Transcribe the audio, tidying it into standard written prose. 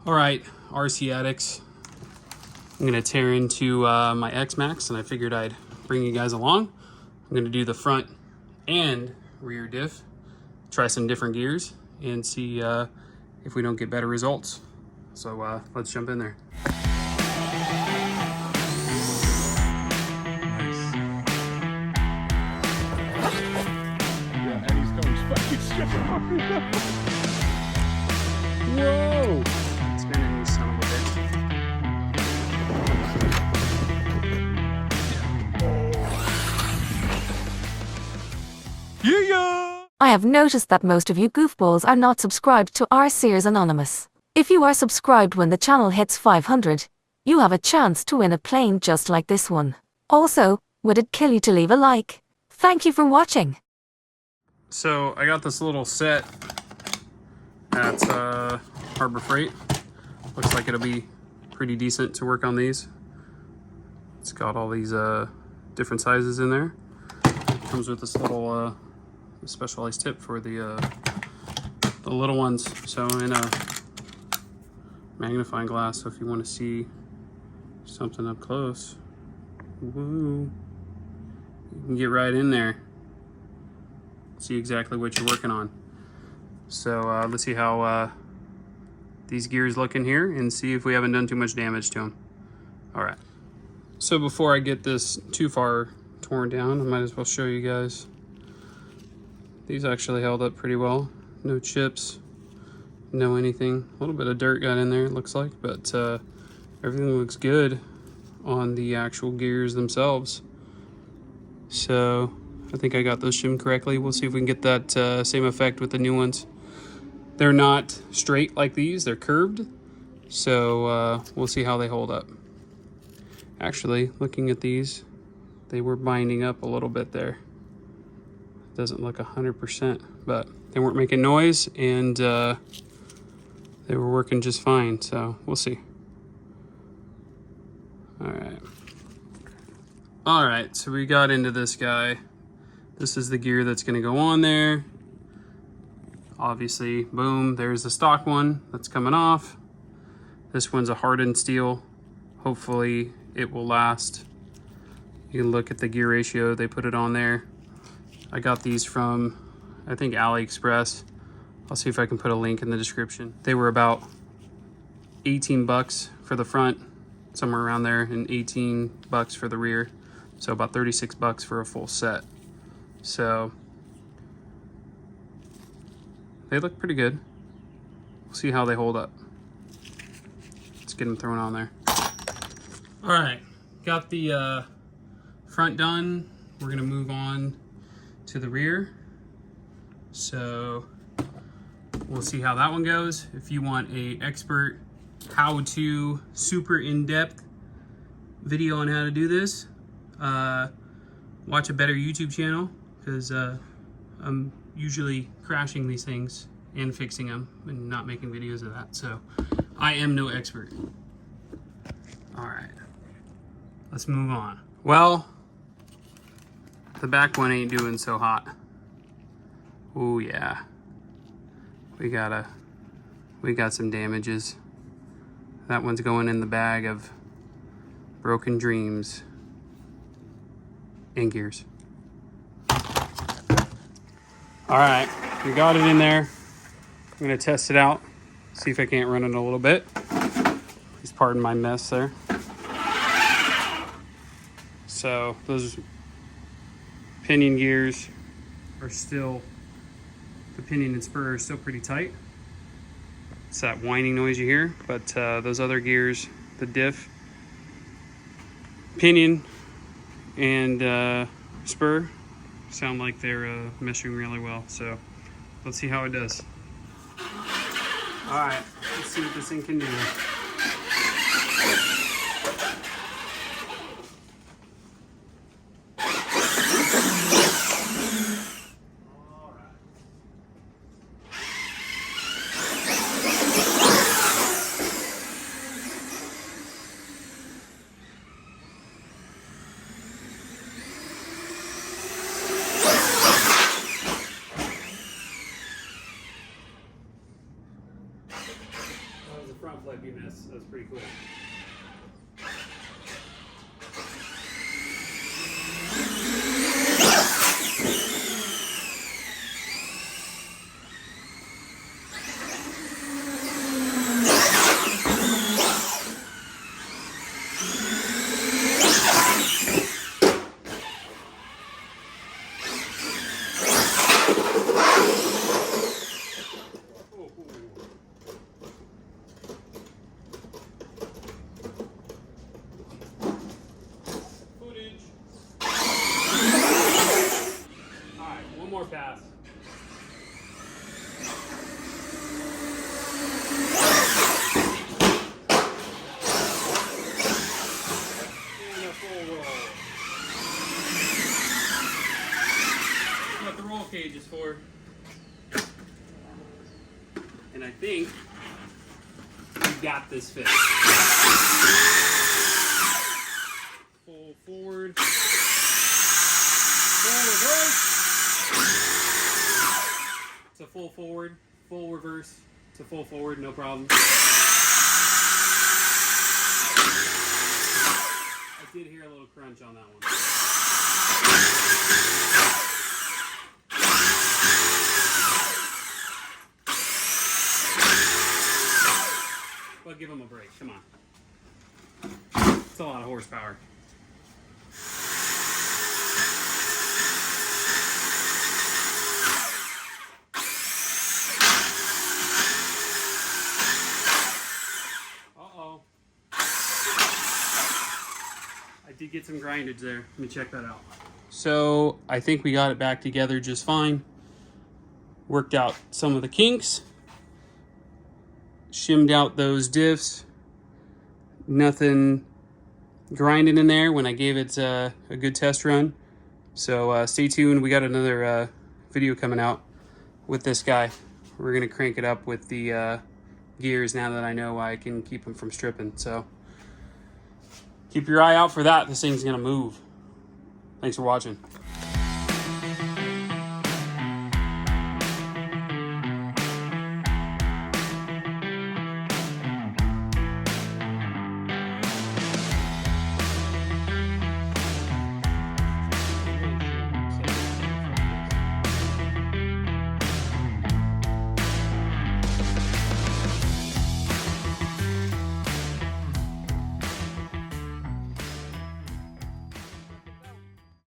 All right, RC addicts. I'm gonna tear into my Xmaxx, and I figured I'd bring you guys along. I'm gonna do the front and rear diff, try some different gears, and see if we don't get better results. So let's jump in there. Whoa! Spinning, you son of a bitch. Yeah! I have noticed that most of you goofballs are not subscribed to RCers Anonymous. If you are subscribed when the channel hits 500, you have a chance to win a plane just like this one. Also, would it kill you to leave a like? Thank you for watching. So I got this little set at Harbor Freight. Looks like it'll be pretty decent to work on these. It's got all these different sizes in there. Comes with this little specialized tip for the little ones. So in a magnifying glass, so if you want to see something up close, woo, you can get right in there, see exactly what you're working on. So let's see how these gears look in here and see if we haven't done too much damage to them. All right, so before I get this too far torn down, I might as well show you guys. These actually held up pretty well. No chips, no anything. A little bit of dirt got in there, it looks like, but everything looks good on the actual gears themselves. So I think I got those shimmed correctly. We'll see if we can get that same effect with the new ones. They're not straight like these, they're curved. So we'll see how they hold up. Actually, looking at these, they were binding up a little bit there. Doesn't look 100%, but they weren't making noise, and they were working just fine, so we'll see. All right, so we got into this guy. This is the gear that's gonna go on there. Obviously, boom, there's the stock one that's coming off. This one's a hardened steel. Hopefully it will last. You can look at the gear ratio, they put it on there. I got these from, I think, AliExpress. I'll see if I can put a link in the description. They were about 18 bucks for the front, somewhere around there, and 18 bucks for the rear. So about 36 bucks for a full set. So they look pretty good. We'll see how they hold up. Let's get them thrown on there. All right, got the front done. We're gonna move on to the rear. So we'll see how that one goes. If you want a expert how-to super in-depth video on how to do this, watch a better YouTube channel, because I'm usually crashing these things and fixing them and not making videos of that. So I am no expert. All right, let's move on. Well, the back one ain't doing so hot. Oh yeah, we got some damages. That one's going in the bag of broken dreams and gears. All right, we got it in there. I'm gonna test it out, see if I can't run it a little bit. Please pardon my mess there. So those pinion gears are still, the pinion and spur are still pretty tight. It's that whining noise you hear, but those other gears, the diff, pinion, and spur, sound like they're meshing really well. So let's see how it does. All right, let's see what this thing can do. front flip you missed. That was pretty cool. More pass. And a full roll. That's what the roll cage is for. And I think we got this fixed. Full forward. Full reverse. It's a full forward, full reverse, it's a full forward, no problem. I did hear a little crunch on that one. But give him a break, come on. It's a lot of horsepower. Did get some grindage there. Let me check that out. So I think we got it back together just fine. Worked out some of the kinks. Shimmed out those diffs. Nothing grinding in there when I gave it a good test run. So stay tuned. We got another video coming out with this guy. We're gonna crank it up with the gears now that I know I can keep them from stripping. So keep your eye out for that. This thing's gonna move. Thanks for watching.